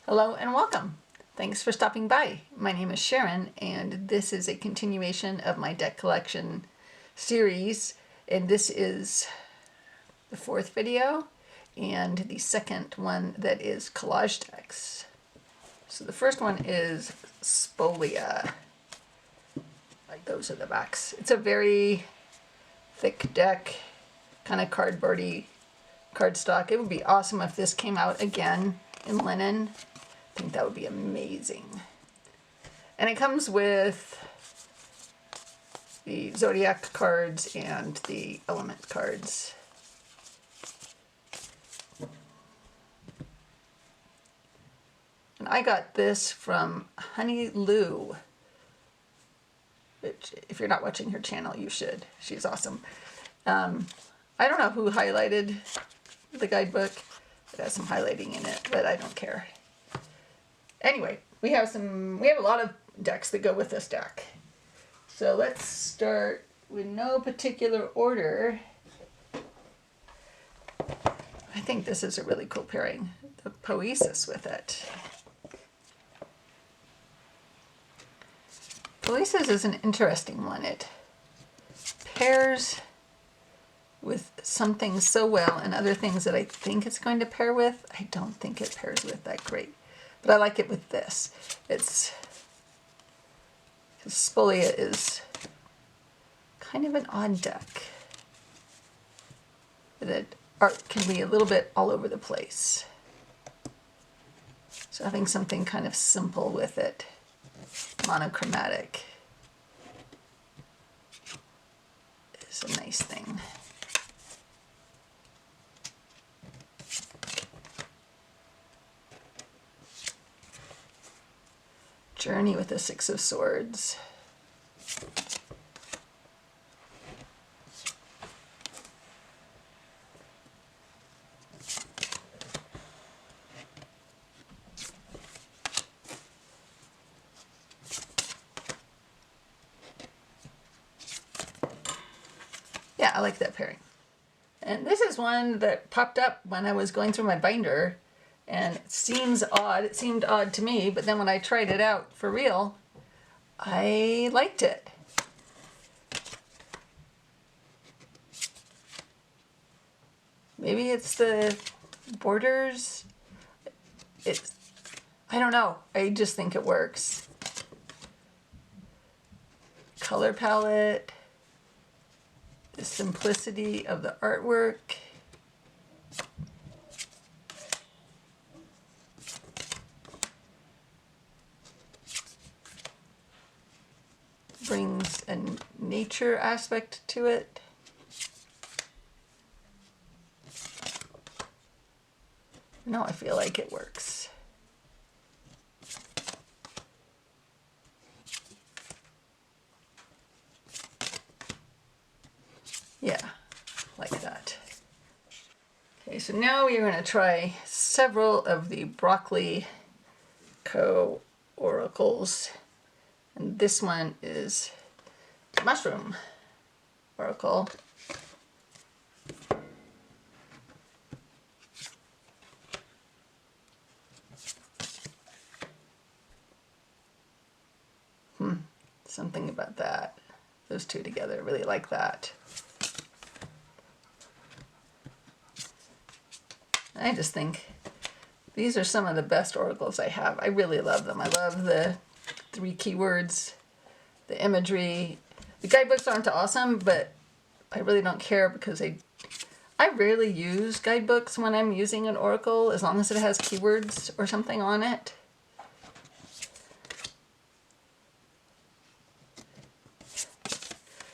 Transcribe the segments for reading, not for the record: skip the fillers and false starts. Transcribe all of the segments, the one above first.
Hello and welcome. Thanks for stopping by. My name is Sharon and this is a continuation of my deck collection series, and this is the fourth video and the second one that is collage decks. So the first one is Spolia. Like those are the backs. It's a very thick deck, kind of cardboardy cardstock. It would be awesome if this came out again in linen. I think that would be amazing. And it comes with the zodiac cards and the element cards. And I got this from Honey Lou, which if you're not watching her channel, you should. She's awesome. I don't know who highlighted the guidebook. It has some highlighting in it, but I don't care. Anyway, we have a lot of decks that go with this deck. So let's start with no particular order. I think this is a really cool pairing, the Poesis with it. Poesis is an interesting one. It pairs with something so well, and other things that I think it's going to pair with, I don't think it pairs with that great. But I like it with this. Because Spolia is kind of an odd deck. That art can be a little bit all over the place. So having something kind of simple with it, monochromatic, is a nice thing. Journey with the Six of Swords. Yeah, I like that pairing. And this is one that popped up when I was going through my binder. And it seems odd. It seemed odd to me, but then when I tried it out for real, I liked it. Maybe it's the borders. I don't know. I just think it works. Color palette, the simplicity of the artwork. Brings a nature aspect to it. No, I feel like it works. Yeah, like that. Okay, so now we're going to try several of the Broccoli Co. oracles. And this one is Mushroom Oracle. Something about that. Those two together, really like that. I just think these are some of the best oracles I have. I really love them. I love the 3 keywords, the imagery. The guidebooks aren't awesome, but I really don't care because I rarely use guidebooks when I'm using an oracle, as long as it has keywords or something on it.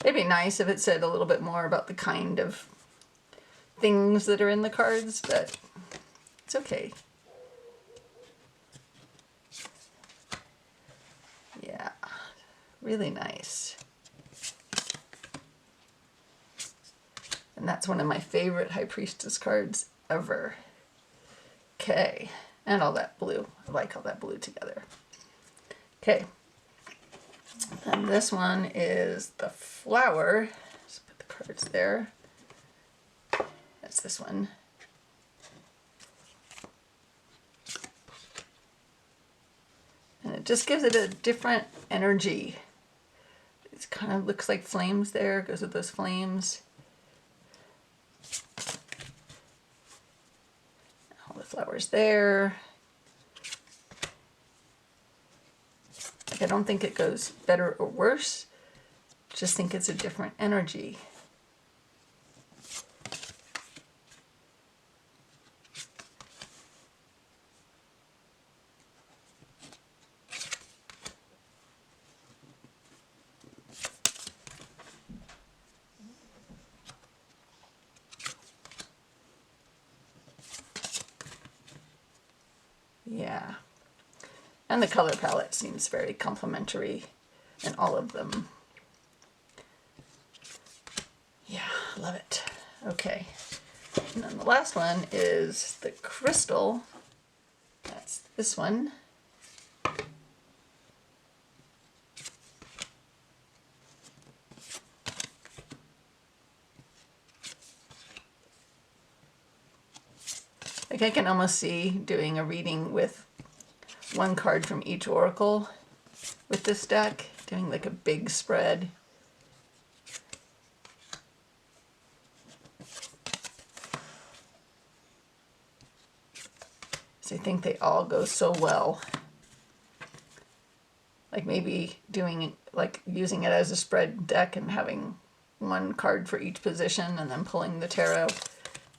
It'd be nice if it said a little bit more about the kind of things that are in the cards, but it's okay. Yeah, really nice. And that's one of my favorite High Priestess cards ever. Okay, and all that blue. I like all that blue together. Okay, and this one is the flower. Let's put the cards there. That's this one. just gives it a different energy. It kind of looks like flames there, goes with those flames. All the flowers there. Like, I don't think it goes better or worse, just think it's a different energy. Yeah, and the color palette seems very complementary in all of them. Yeah, love it. Okay, and then the last one is the crystal. That's this one. Like, I can almost see doing a reading with one card from each oracle with this deck, doing like a big spread. So I think they all go so well. Like, maybe doing, like, using it as a spread deck and having one card for each position and then pulling the tarot.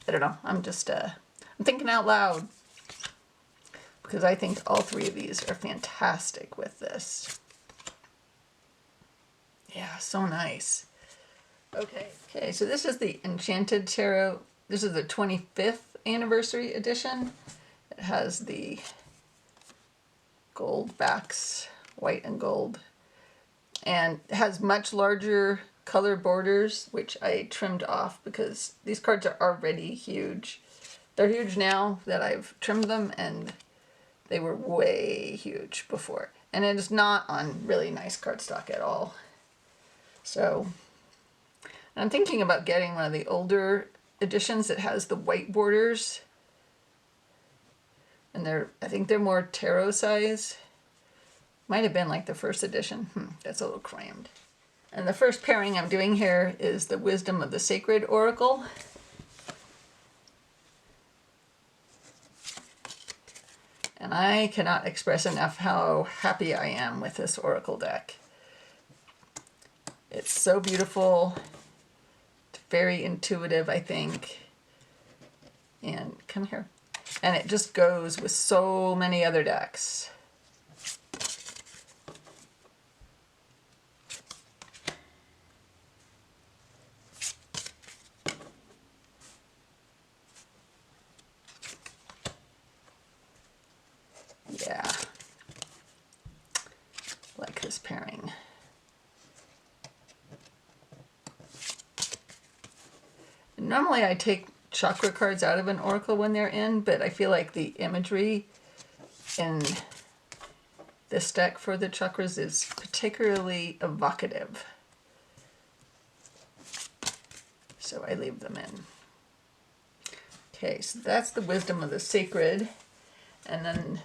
I don't know, I'm just, I'm thinking out loud. Because I think all three of these are fantastic with this. Yeah, so nice. Okay, so this is the Enchanted Tarot. This is the 25th anniversary edition. It has the gold backs, white and gold, and it has much larger color borders, which I trimmed off because these cards are already huge. They're huge now that I've trimmed them, and they were way huge before. And it is not on really nice cardstock at all. So I'm thinking about getting one of the older editions that has the white borders. And I think they're more tarot size. Might have been like the first edition. That's a little crammed. And the first pairing I'm doing here is the Wisdom of the Sacred Oracle. And I cannot express enough how happy I am with this oracle deck. It's so beautiful. It's very intuitive, I think. And come here. And it just goes with so many other decks. Yeah. Like this pairing. Normally I take chakra cards out of an oracle when they're in, but I feel like the imagery in this deck for the chakras is particularly evocative. So I leave them in. Okay, so that's the Wisdom of the Sacred. And then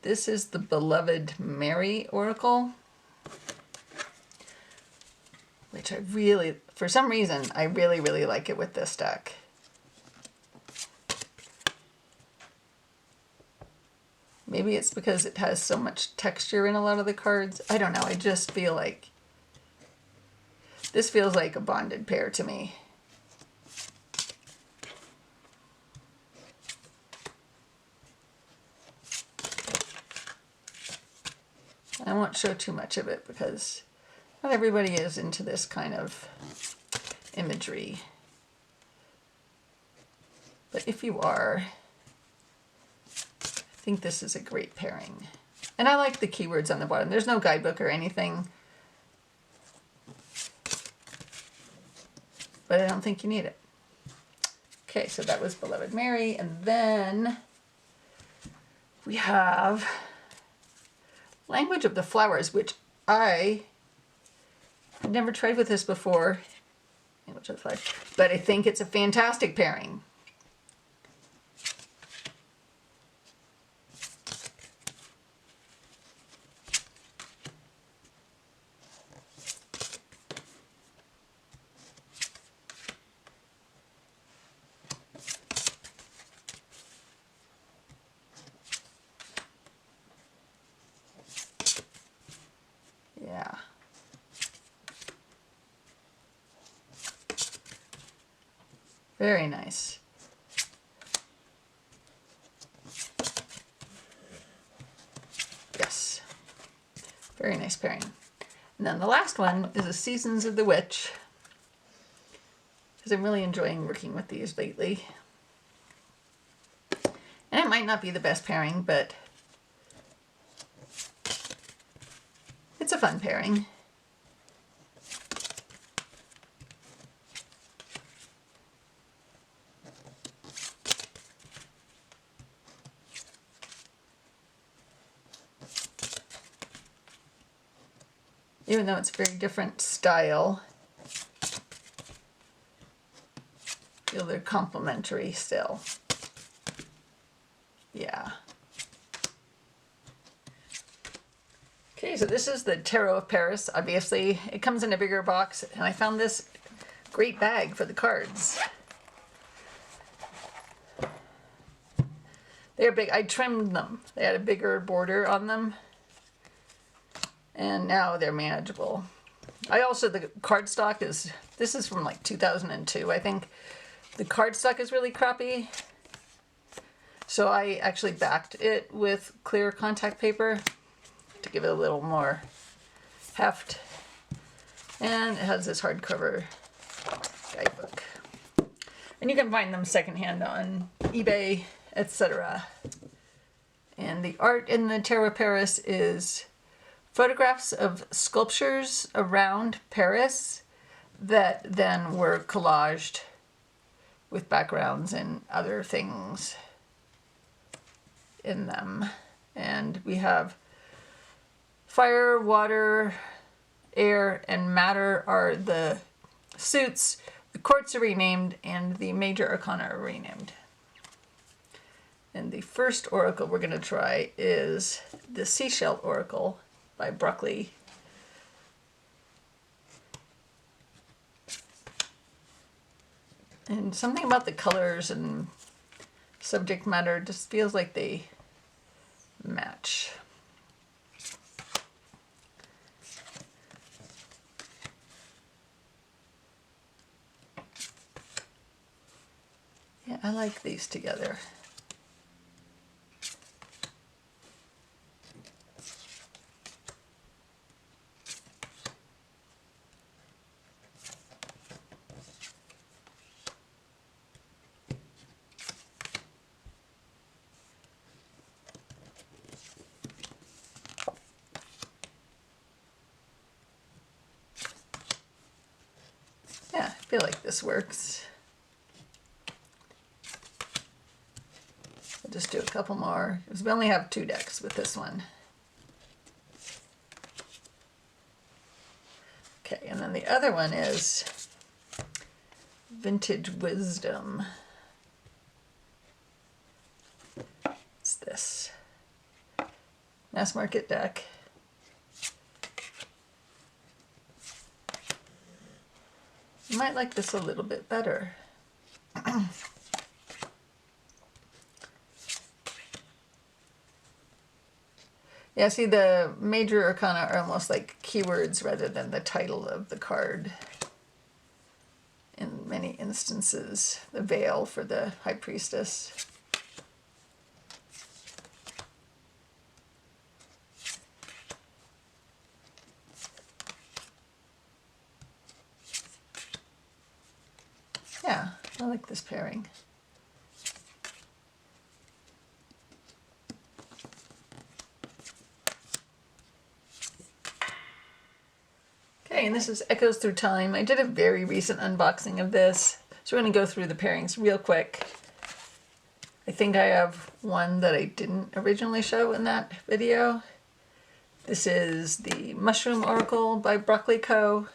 this is the Beloved Mary Oracle, which I really, for some reason, I really, really like it with this deck. Maybe it's because it has so much texture in a lot of the cards. I don't know, I just feel like this feels like a bonded pair to me. I won't show too much of it because not everybody is into this kind of imagery. But if you are, I think this is a great pairing. And I like the keywords on the bottom. There's no guidebook or anything, but I don't think you need it. Okay, so that was Beloved Mary. And then we have Language of the Flowers, which I had never tried with this before, but I think it's a fantastic pairing. Very nice. Yes. Very nice pairing. And then the last one is a Seasons of the Witch, because I'm really enjoying working with these lately. And it might not be the best pairing, but it's a fun pairing. Even though it's a very different style, I feel they're complementary still. Yeah. Okay, so this is the Tarot of Paris. Obviously, it comes in a bigger box, and I found this great bag for the cards. They're big. I trimmed them. They had a bigger border on them, and now they're manageable. I also, the cardstock is, this is from like 2002, I think. The cardstock is really crappy, so I actually backed it with clear contact paper to give it a little more heft. And it has this hardcover guidebook. And you can find them secondhand on eBay, etc. And the art in the Tarot of Paris is photographs of sculptures around Paris that then were collaged with backgrounds and other things in them. And we have fire, water, air, and matter are the suits. The courts are renamed, and the major arcana are renamed. And the first oracle we're going to try is the Seashell Oracle by Broccoli. And something about the colors and subject matter just feels like they match. Yeah, I like these together. Yeah, I feel like this works. I'll just do a couple more, because we only have 2 decks with this one. Okay, and then the other one is Vintage Wisdom. It's this mass market deck. You might like this a little bit better. Yeah, see, the major arcana are almost like keywords rather than the title of the card. In many instances, the veil for the High Priestess. Yeah, I like this pairing. Okay, and this is Echoes Through Time. I did a very recent unboxing of this, so we're going to go through the pairings real quick. I think I have one that I didn't originally show in that video. This is the Mushroom Oracle by Broccoli Co.,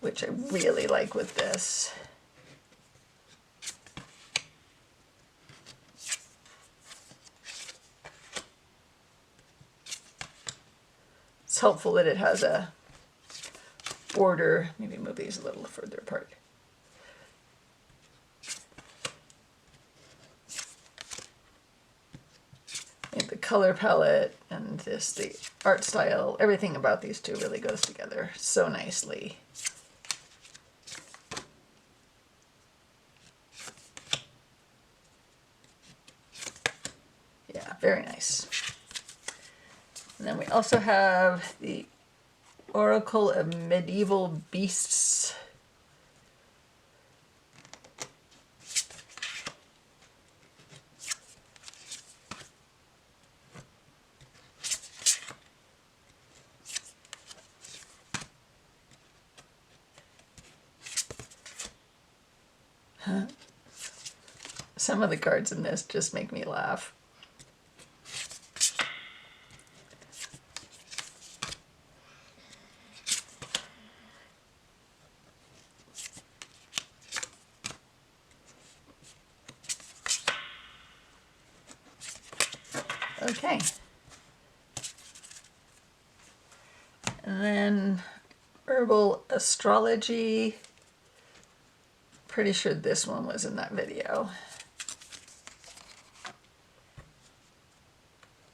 which I really like with this. It's helpful that it has a border. Maybe move these a little further apart. And the color palette and this, the art style, everything about these two really goes together so nicely. very nice. And then we also have the Oracle of Medieval Beasts. Some of the cards in this just make me laugh. Okay. And then Herbal Astrology. Pretty sure this one was in that video.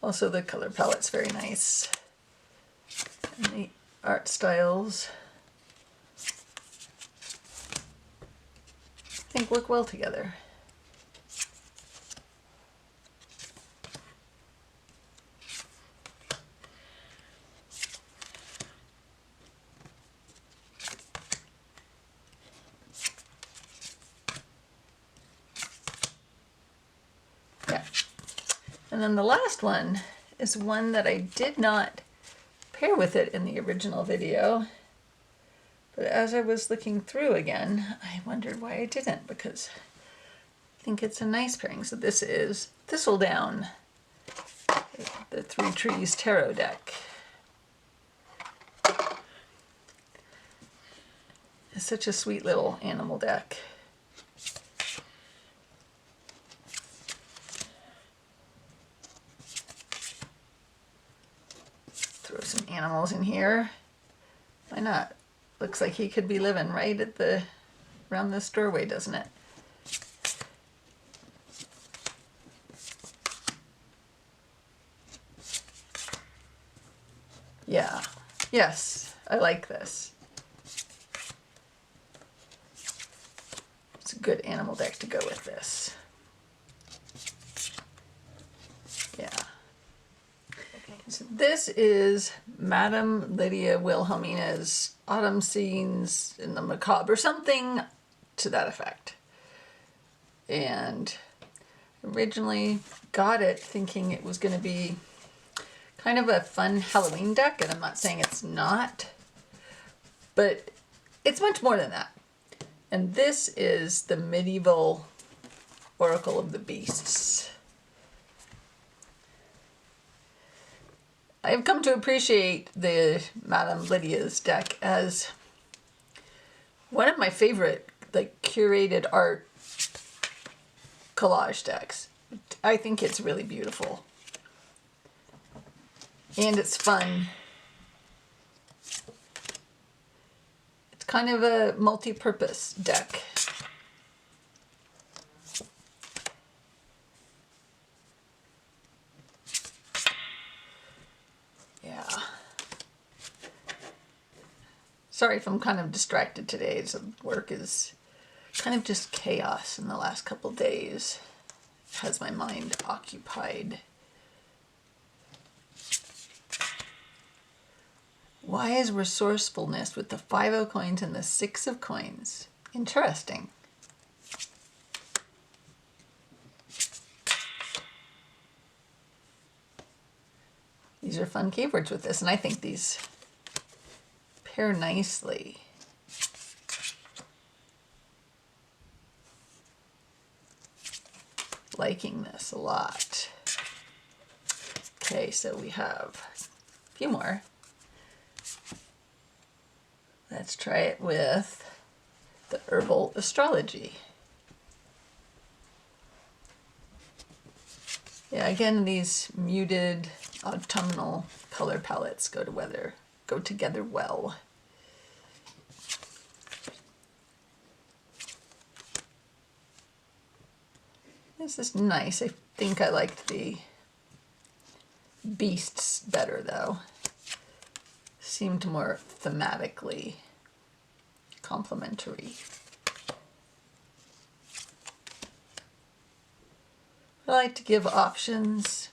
Also the color palette's very nice. And the art styles, I think, work well together. Yeah. And then the last one is one that I did not pair with it in the original video. But as I was looking through again, I wondered why I didn't, because I think it's a nice pairing. So this is Thistledown, the Three Trees Tarot deck. It's such a sweet little animal deck. Throw some animals in here. Why not? Looks like he could be living right at around this doorway, doesn't it? Yeah. Yes, I like this. It's a good animal deck to go with this. Yeah. So this is Madame Lydia Wilhelmina's Autumn Scenes in the Macabre, or something to that effect. And originally got it thinking it was going to be kind of a fun Halloween deck, and I'm not saying it's not, but it's much more than that. And this is the Medieval Oracle of the Beasts. I've come to appreciate the Madame Lydia's deck as one of my favorite, like, curated art collage decks. I think it's really beautiful. And it's fun. It's kind of a multi-purpose deck. Sorry if I'm kind of distracted today. So work is kind of just chaos in the last couple days. It has my mind occupied. Why is resourcefulness with the 5 of coins and the 6 of coins? Interesting. These are fun keywords with this, and I think these pair nicely. Liking this a lot. Okay, so we have a few more. Let's try it with the Herbal Astrology. Yeah, again, these muted autumnal color palettes go together well. This is nice. I think I liked the beasts better, though. Seemed more thematically complementary. I like to give options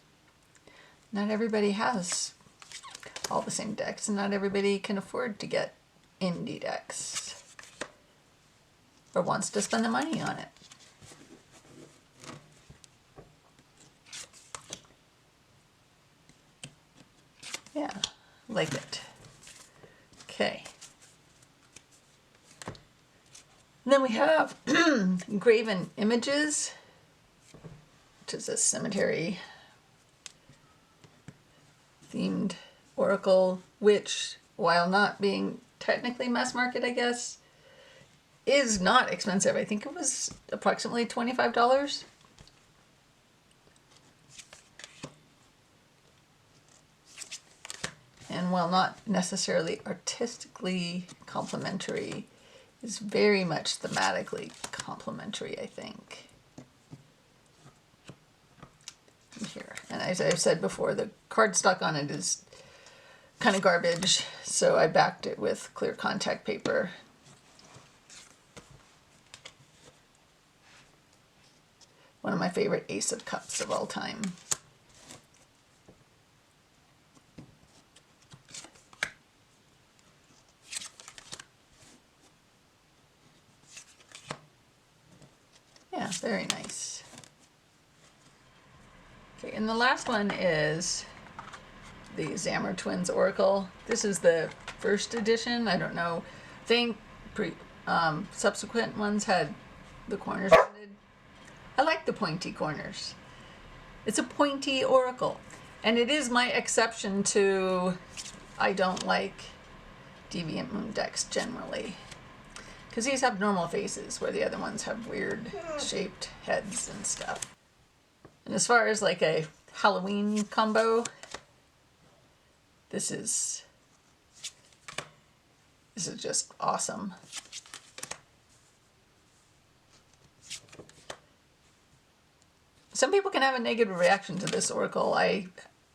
not everybody has all the same decks, and not everybody can afford to get indie decks or wants to spend the money on it. Yeah, like it. Okay. And then we have Graven Images, which is a cemetery themed oracle, which, while not being technically mass market, I guess, is not expensive. I think it was approximately $25. And while not necessarily artistically complementary, is very much thematically complementary, I think. Here, and as I've said before, the cardstock on it is kind of garbage, so I backed it with clear contact paper. One of my favorite Ace of Cups of all time. Yeah, very nice. Okay, and the last one is the Zammer Twins Oracle. This is the first edition. I don't know. I think subsequent ones had the corners rounded. I like the pointy corners. It's a pointy oracle. And it is my exception to I don't like Deviant Moon decks generally. Because these have normal faces where the other ones have weird shaped heads and stuff. And as far as like a Halloween combo, this is just awesome. Some people can have a negative reaction to this oracle. I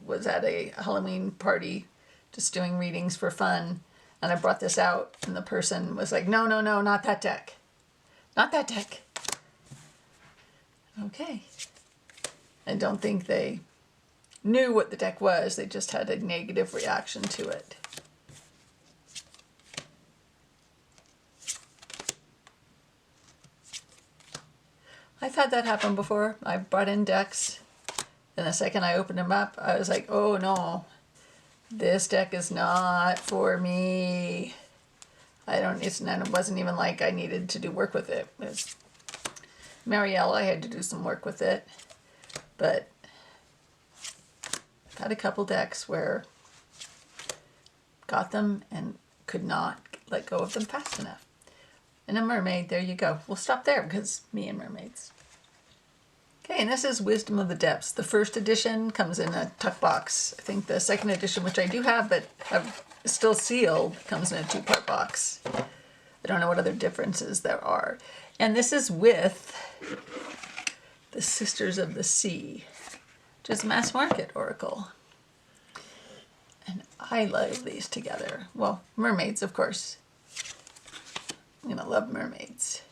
was at a Halloween party just doing readings for fun, and I brought this out, and the person was like, no, no, no, not that deck. Not that deck. Okay. I don't think they knew what the deck was. They just had a negative reaction to it. I've had that happen before. I've brought in decks, and the second I opened them up, I was like, oh no, this deck is not for me. It wasn't even like I needed to do work with it. It was Marielle, I had to do some work with it, but I've had a couple decks where got them and could not let go of them fast enough. And a mermaid, there you go. We'll stop there because me and mermaids. Okay, and this is Wisdom of the Depths. The first edition comes in a tuck box. I think the second edition, which I do have but is still sealed, comes in a 2-part box. I don't know what other differences there are. And this is with the Sisters of the Sea, which is mass market oracle. And I love these together. Well, mermaids, of course. I'm gonna love mermaids.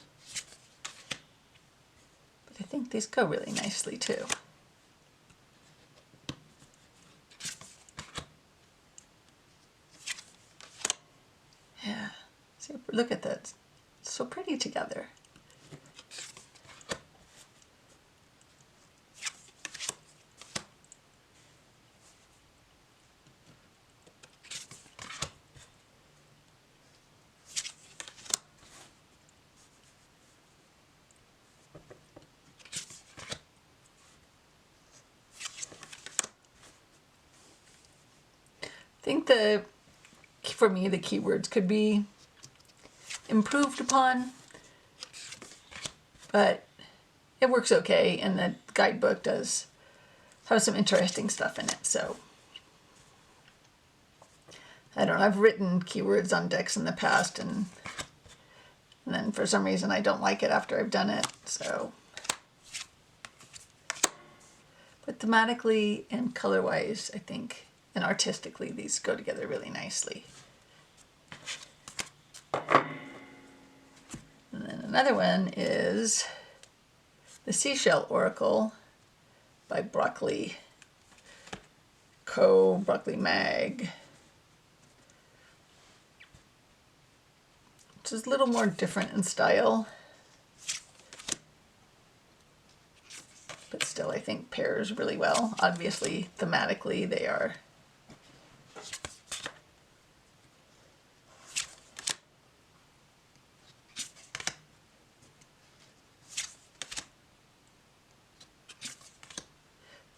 But I think these go really nicely too. Yeah, see, look at that. It's so pretty together. I think for me, the keywords could be improved upon, but it works okay, and the guidebook does have some interesting stuff in it, so I don't know, I've written keywords on decks in the past, and then for some reason I don't like it after I've done it, so. But thematically and color-wise, I think, and artistically, these go together really nicely. And then another one is the Seashell Oracle by Broccoli. Co. Broccoli Mag. Which is a little more different in style. But still, I think pairs really well. Obviously, thematically, they are.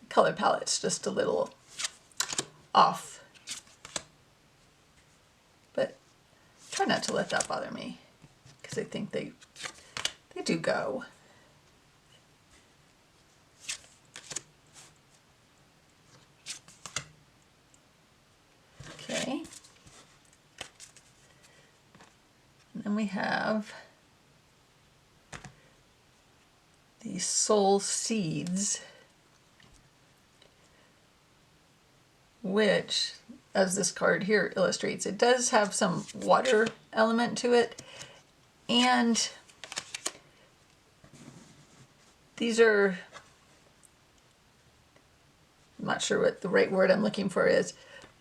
The color palette's just a little off. But try not to let that bother me, because I think they do go. Okay. And then we have these Soul Seeds, which, as this card here illustrates, it does have some water element to it. And these are, I'm not sure what the right word I'm looking for is.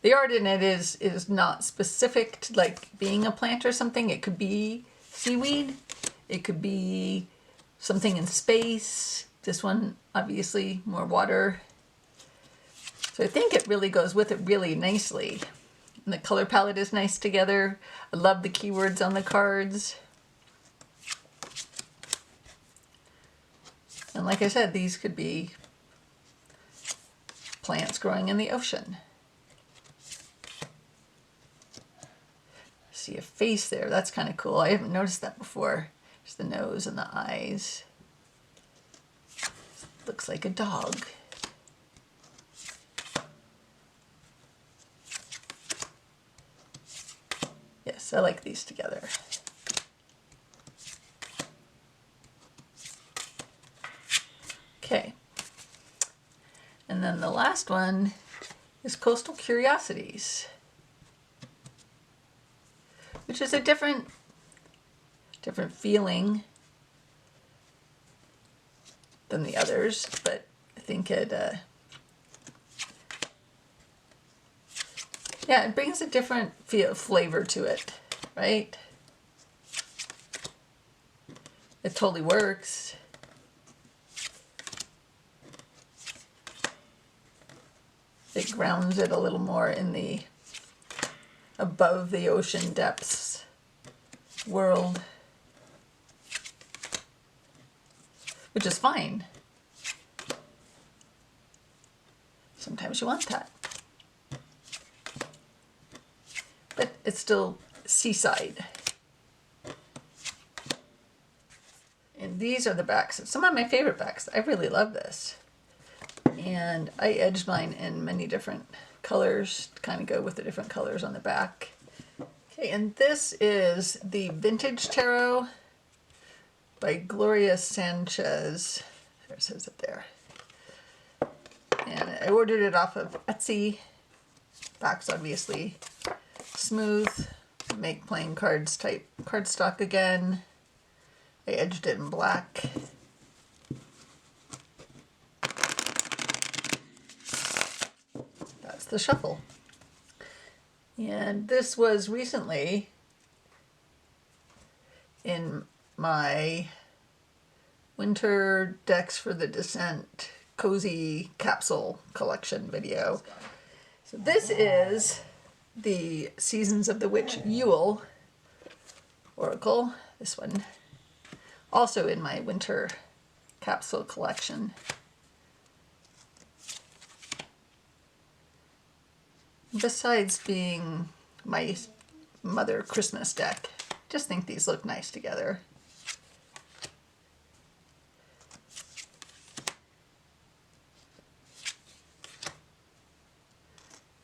The art in it is not specific to like being a plant or something. It could be seaweed. It could be something in space. This one, obviously, more water. So I think it really goes with it really nicely. And the color palette is nice together. I love the keywords on the cards. And like I said, these could be plants growing in the ocean. See a face there. That's kind of cool. I haven't noticed that before. There's the nose and the eyes. Looks like a dog. Yes, I like these together. Okay. And then the last one is Coastal Curiosities, which is a different feeling than the others, but I think it, yeah, it brings a different flavor to it, right? It totally works. It grounds it a little more in the above the ocean depths world, which is fine. Sometimes you want that. But it's still seaside. And these are the backs. Some of my favorite backs. I really love this. And I edged mine in many different colors to kind of go with the different colors on the back. Okay, and this is the Vintage Tarot by Gloria Sanchez. There, it says it there. And I ordered it off of Etsy. Back's obviously smooth. Make playing cards type cardstock again. I edged it in black. That's the shuffle. And this was recently in my Winter Decks for the Descent Cozy Capsule Collection video. So this is the Seasons of the Witch Yule Oracle. This one also in my Winter Capsule Collection. Besides being my Mother Christmas deck, just think these look nice together.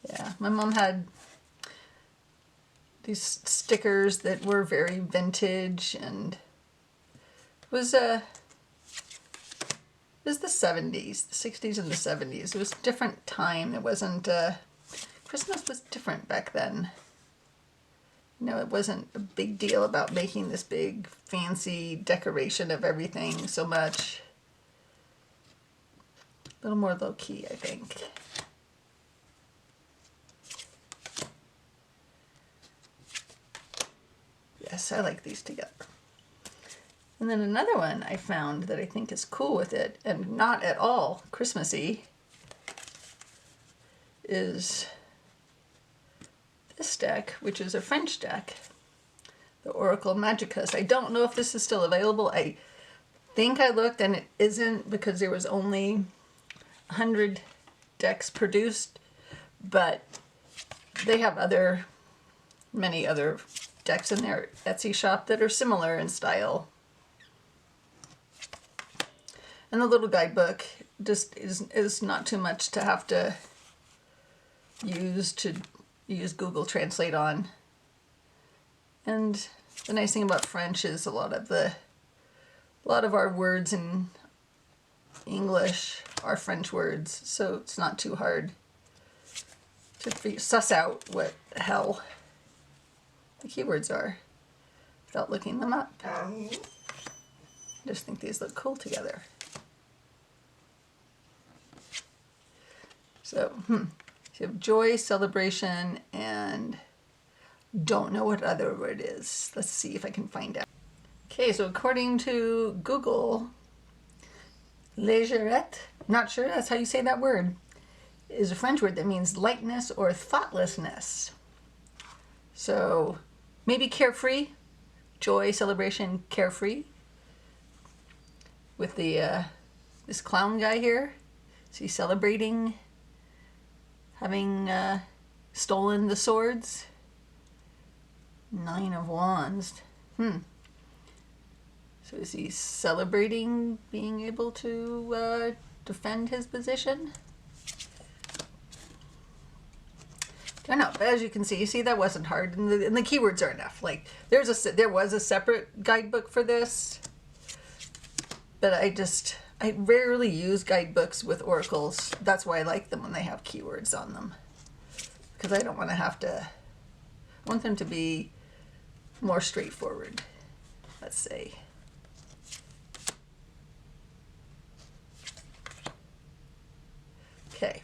Yeah, my mom had these stickers that were very vintage, and it was the 70s, the 60s and the 70s. It was a different time. It wasn't Christmas was different back then. You know, it wasn't a big deal about making this big fancy decoration of everything so much. A little more low-key, I think. this. I like these together. And then another one I found that I think is cool with it, and not at all Christmassy, is this deck, which is a French deck, the Oracle Magicus. I don't know if this is still available. I think I looked and it isn't, because there was only 100 decks produced, but they have many other decks in their Etsy shop that are similar in style. And the little guidebook just is not too much to have to use Google Translate on. And the nice thing about French is a lot of our words in English are French words, so it's not too hard to suss out what the hell the keywords are without looking them up. I just think these look cool together. So, you have joy, celebration, and don't know what other word is. Let's see if I can find out. Okay, so according to Google, légèreté, not sure that's how you say that word, is a French word that means lightness or thoughtlessness. So maybe carefree, joy, celebration, carefree. With the this clown guy here, is he celebrating having stolen the swords? 9 of Wands. So is he celebrating being able to defend his position? Don't know, but as you can see, that wasn't hard, and the keywords are enough. Like there was a separate guidebook for this, but I rarely use guidebooks with oracles. That's why I like them when they have keywords on them, because I don't want to have to. I want them to be more straightforward, let's say. Okay.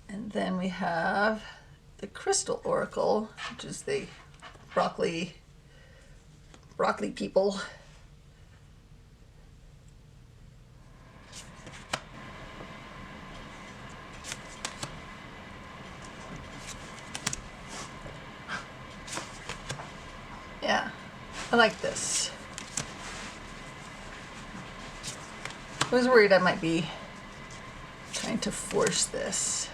And then we have the Crystal Oracle, which is the broccoli people. Yeah, I like this. I was worried I might be trying to force this.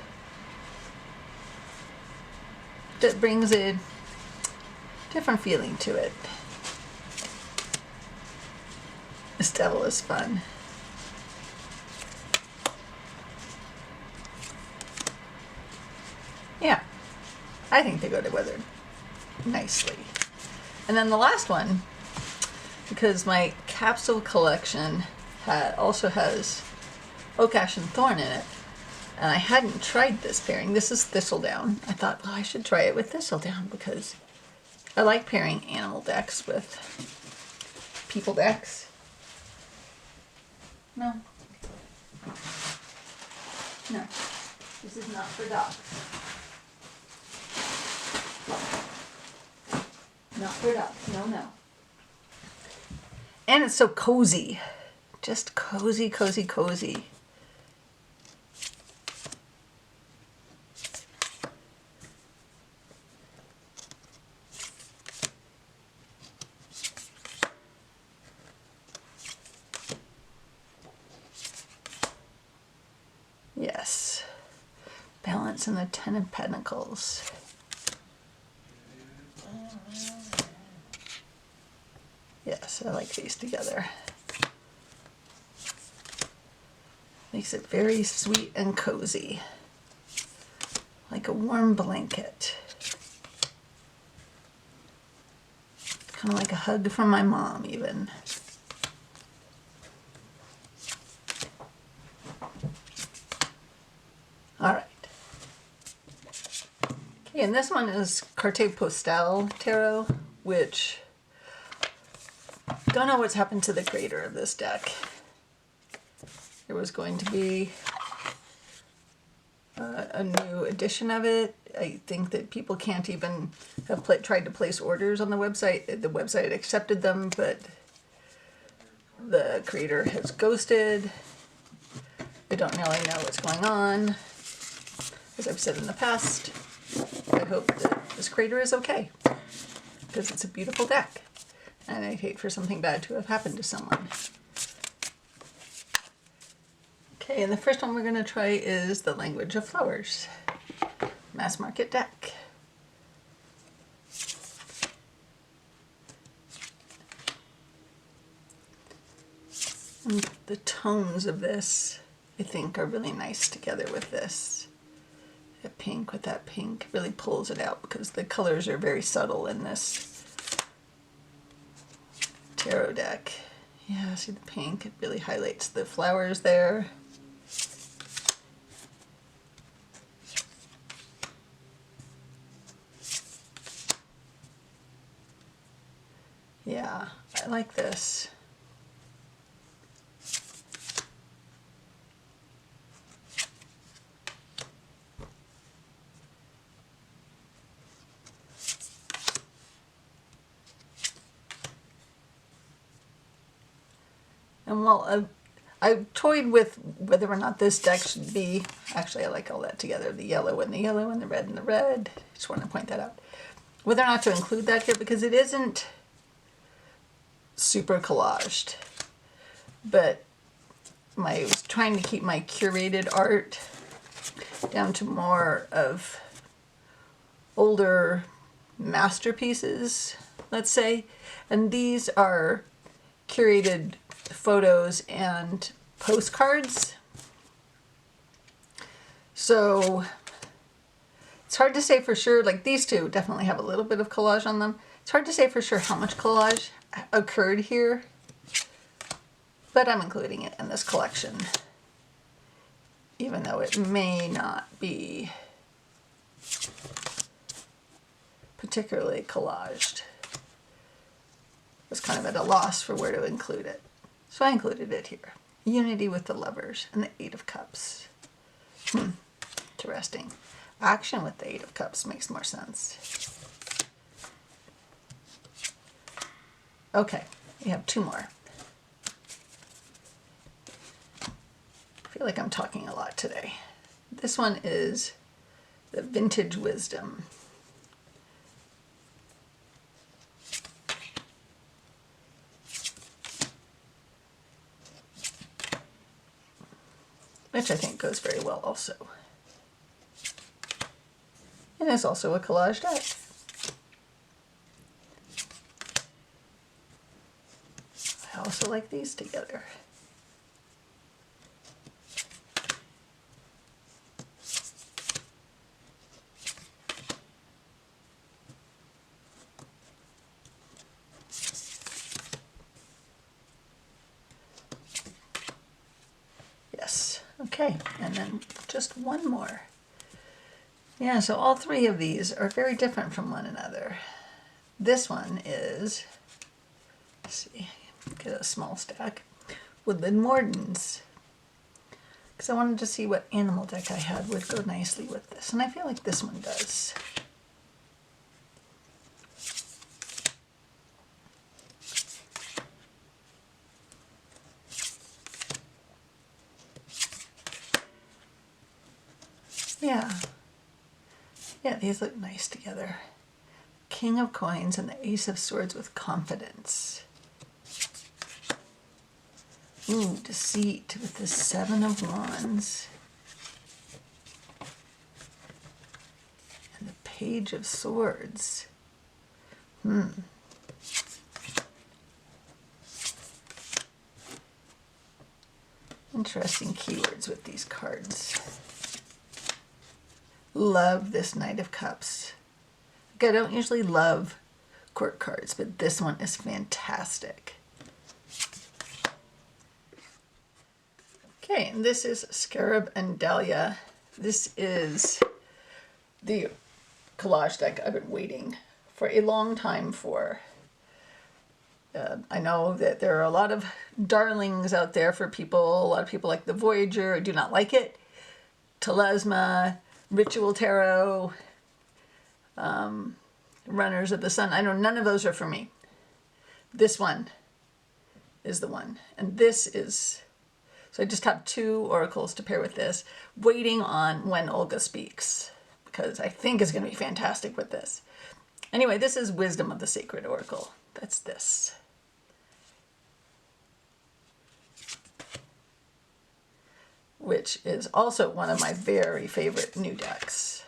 That brings a different feeling to it. This devil is fun. Yeah, I think they go together nicely. And then the last one, because my capsule collection also has Oak, Ash, and Thorn in it, and I hadn't tried this pairing. This is Thistledown. I thought, well, I should try it with Thistledown because I like pairing animal decks with people decks. No. No. This is not for dogs. Not for dogs. No, no. And it's so cozy. Just cozy, cozy, cozy. Yes. Balance and the 10 of Pentacles. Yes, I like these together. Makes it very sweet and cozy. Like a warm blanket. Kind of like a hug from my mom, even. All right. Okay, and this one is Carte Postale Tarot, which don't know what's happened to the creator of this deck. There was going to be a new edition of it. I think that people can't even have tried to place orders on the website. The website accepted them, but the creator has ghosted. I don't really know what's going on. As I've said in the past, I hope that this creator is okay, because it's a beautiful deck, and I'd hate for something bad to have happened to someone. Okay, and the first one we're going to try is The Language of Flowers, mass market deck. And the tones of this, I think, are really nice together with this. That pink with that pink really pulls it out, because the colors are very subtle in this tarot deck. Yeah, see the pink? It really highlights the flowers there. Yeah, I like this. And while I toyed with whether or not this deck should be, actually I like all that together, the yellow and the yellow and the red and the red. Just want to point that out. Whether or not to include that here, because it isn't super collaged. But I was trying to keep my curated art down to more of older masterpieces, let's say. And these are curated photos and postcards. So it's hard to say for sure, like these two definitely have a little bit of collage on them. It's hard to say for sure how much collage occurred here, but I'm including it in this collection, even though it may not be particularly collaged. I was kind of at a loss for where to include it. So I included it here. Unity with the Lovers and the Eight of Cups. Interesting. Action with the Eight of Cups makes more sense. Okay, we have two more. I feel like I'm talking a lot today. This one is the Vintage Wisdom. Which I think goes very well also. And is also a collage deck. I also like these together. Yes, okay, and then just one more. Yeah, so all three of these are very different from one another. This one is, let's see, get a small stack, Woodland Wardens. Because I wanted to see what animal deck I had would go nicely with this, and I feel like this one does. Yeah, these look nice together. King of Coins and the Ace of Swords with Confidence. Ooh, Deceit with the Seven of Wands. And the Page of Swords. Interesting keywords with these cards. Love this Knight of Cups. Like, I don't usually love court cards, but this one is fantastic. Okay, and this is Scarab and Dahlia. This is the collage deck I've been waiting for a long time for. I know that there are a lot of darlings out there for people. A lot of people like the Voyager. I do not like it. Telesma, Ritual Tarot. Runners of the Sun. I know none of those are for me. This one is the one. And this is, so I just have 2 oracles to pair with this, waiting on when Olga speaks, because I think it's going to be fantastic with this. Anyway, this is Wisdom of the Sacred Oracle. That's this. Which is also one of my very favorite new decks.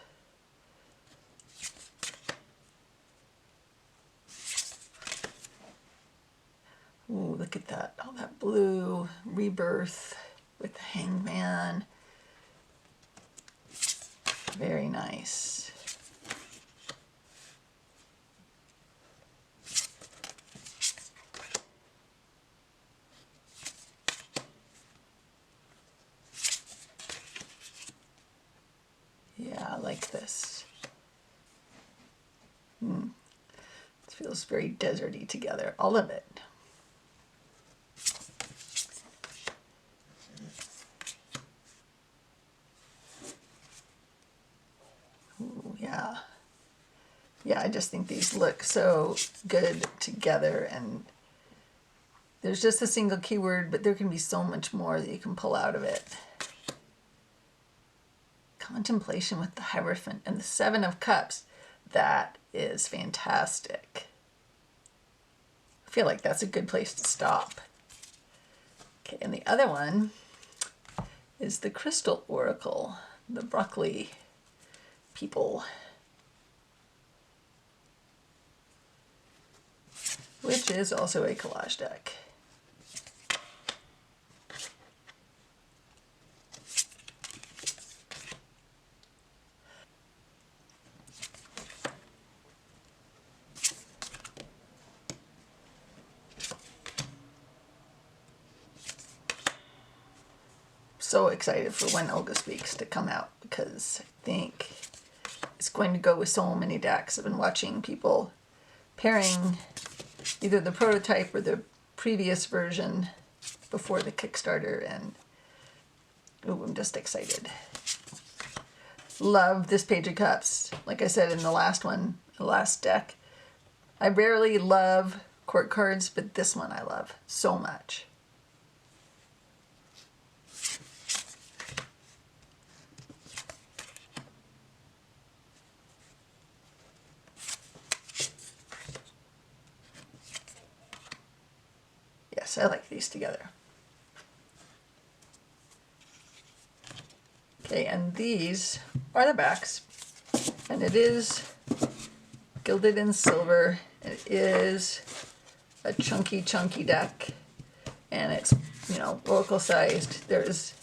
Ooh, look at that. All that blue rebirth with the Hangman. Very nice. Yeah, I like this. It feels very deserty together, all of it. Ooh, yeah. Yeah, I just think these look so good together, and there's just a single keyword, but there can be so much more that you can pull out of it. Contemplation with the Hierophant and the 7 of Cups. That is fantastic. I feel like that's a good place to stop. Okay, and the other one is the Crystal Oracle, the Broccoli people, which is also a collage deck. So excited for when Olga Speaks to come out, because I think it's going to go with so many decks. I've been watching people pairing either the prototype or the previous version before the Kickstarter, and ooh, I'm just excited. Love this Page of Cups. Like I said in the last one, the last deck, I rarely love court cards, but this one I love so much. Yes, I like these together. Okay, and these are the backs, and it is gilded in silver. It is a chunky deck, and it's, you know, oracle sized. There's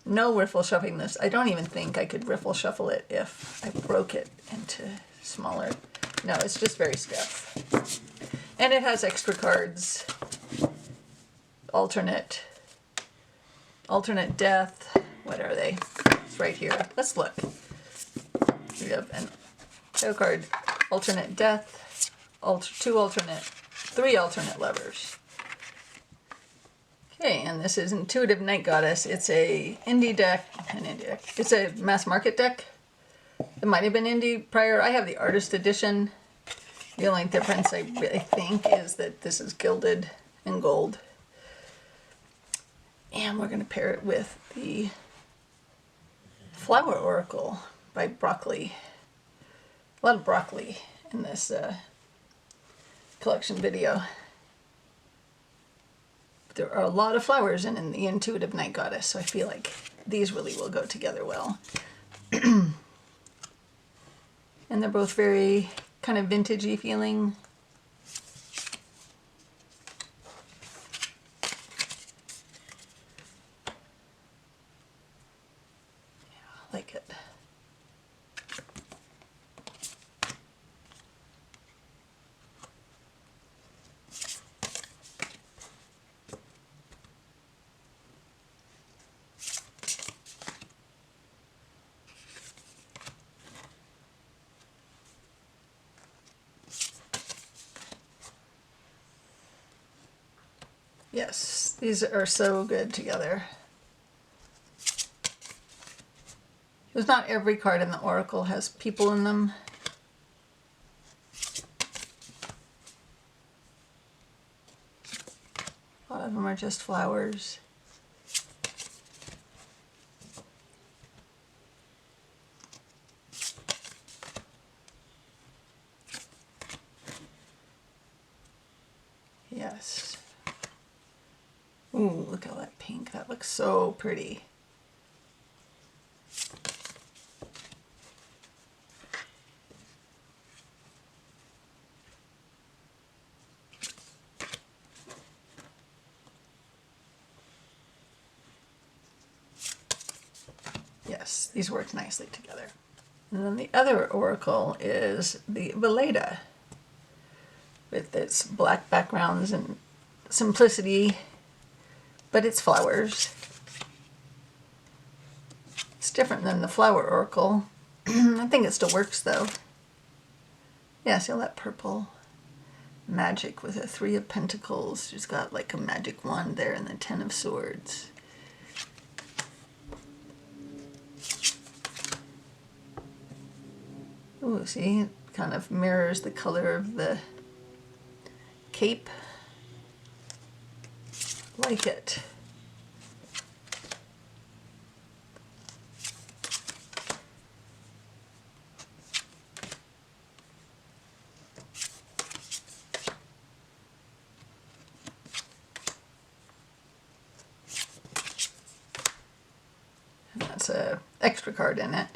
no riffle shuffling this. I don't even think I could riffle shuffle it if I broke it into smaller. No, it's just very stiff. And it has extra cards. Alternate death. What are they? It's right here. Let's look. We have an tarot card, alternate death, 3 alternate lovers. Okay, and this is Intuitive Night Goddess. It's a indie deck, It's a mass market deck. It might have been indie prior. I have the artist edition. The only difference I really think is that this is gilded in gold. And we're going to pair it with the Flower Oracle by Broccoli. A lot of broccoli in this collection video. There are a lot of flowers in the Intuitive Night Goddess, so I feel like these really will go together well. And they're both very kind of vintagey feeling. Like it. Yes, these are so good together. Because not every card in the Oracle has people in them. of them are just flowers. Yes. Ooh, look at all that pink. That looks so pretty. Yes, these work nicely together. And then the other oracle is the Valeda, with its black backgrounds and simplicity, but it's flowers. It's different than the flower oracle. I think it still works though. Yeah, see all that purple magic with a 3 of Pentacles. She's got like a magic wand there and the 10 of Swords. Ooh, see, it kind of mirrors the color of the cape. Like it. And that's a extra card in it.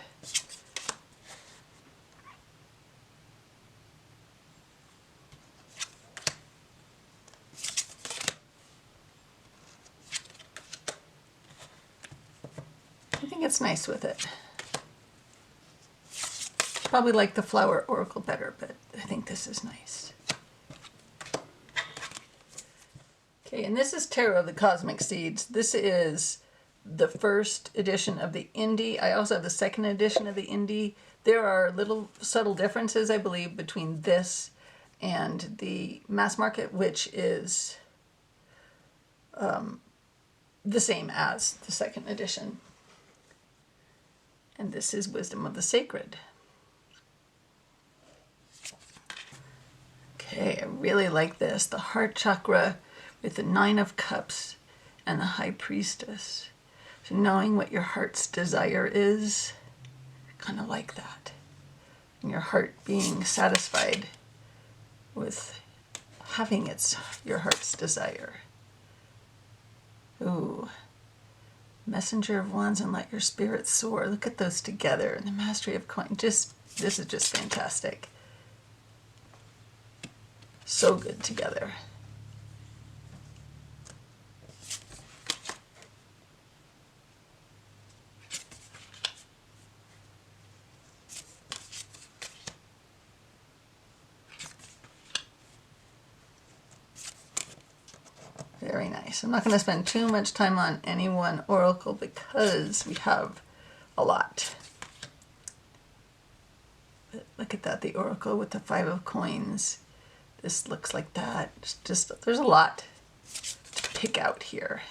I think it's nice with it. Probably like the flower oracle better, but I think this is nice. Okay, and this is Tarot of the Cosmic Seeds. This is the first edition of the indie. I also have the second edition of the indie. There are little subtle differences, I believe, between this and the mass market, which is the same as the second edition. And this is Wisdom of the Sacred. Okay, I really like this. The heart chakra with the 9 of Cups and the High Priestess. So knowing what your heart's desire is, kind of like that. And your heart being satisfied with having your heart's desire. Ooh. Messenger of Wands and Let Your Spirit Soar. Look at those together. And the Mastery of Coin. This is just fantastic. So good together. Very nice. I'm not going to spend too much time on any one oracle because we have a lot. But look at that, the oracle with the 5 of Coins. This looks like that. Just there's a lot to pick out here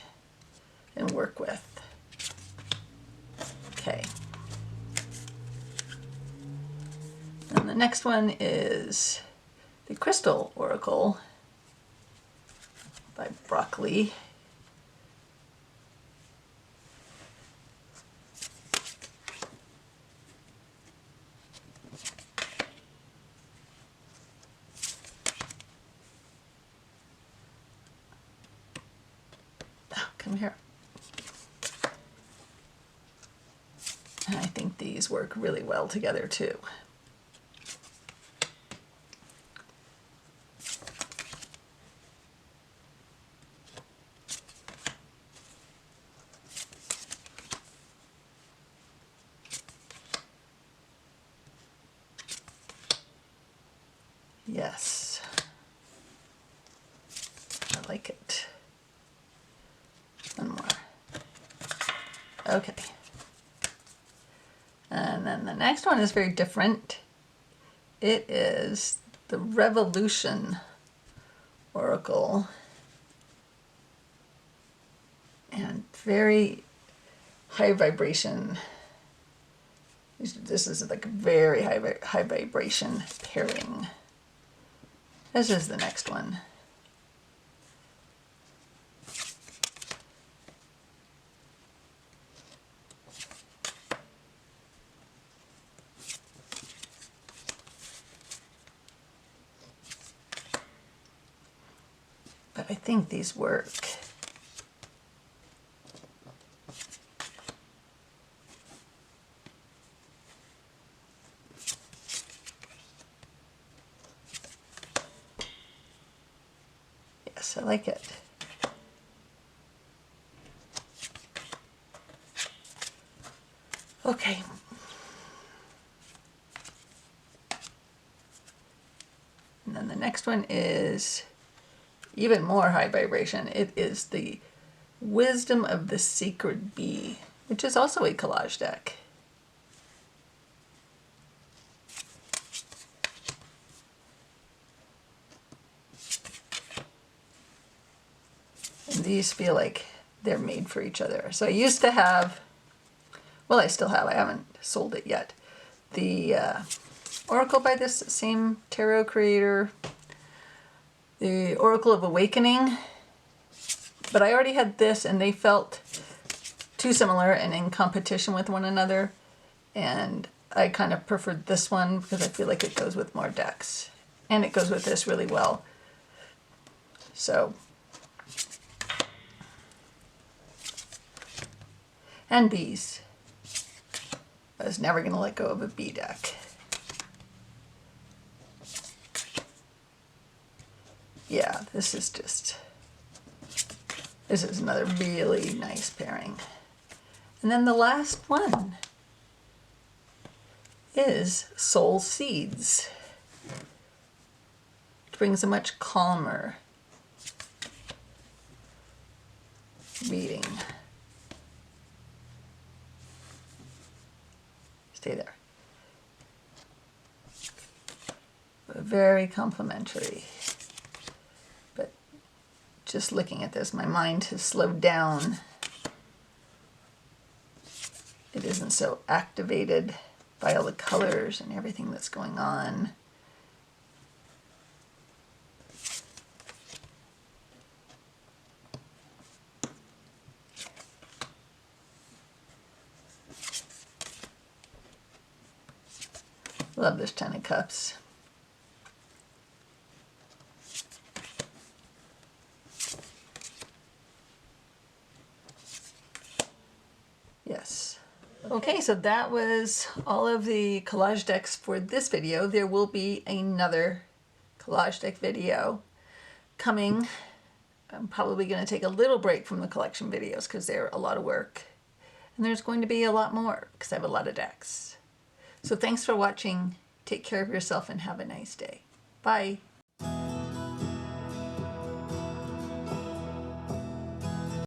and work with. Okay. And the next one is the Crystal Oracle by Broccoli. Come here. And I think these work really well together too. Yes. I like it. One more. Okay. And then the next one is very different. It is the Revolution Oracle. And very high vibration. This is like a very high vibration pairing. This is the next one. But I think these work. Yes, I like it. Okay. And then the next one is even more high vibration. It is the Wisdom of the Sacred Bee, which is also a collage deck. And these feel like they're made for each other. So I used to have, well, I still have, I haven't sold it yet, the Oracle by this same tarot creator, the Oracle of Awakening, but I already had this and they felt too similar and in competition with one another, and I kind of preferred this one because I feel like it goes with more decks and it goes with this really well. So, and bees. I was never going to let go of a bee deck. Yeah, this is another really nice pairing. And then the last one is Soul Seeds, which brings a much calmer reading. Stay there. Very complimentary. But just looking at this, my mind has slowed down. It isn't so activated by all the colors and everything that's going on. Love this Ten of Cups. Yes. Okay, so that was all of the collage decks for this video. There will be another collage deck video coming. I'm probably going to take a little break from the collection videos because they're a lot of work. And there's going to be a lot more because I have a lot of decks. So thanks for watching. Take care of yourself and have a nice day. Bye.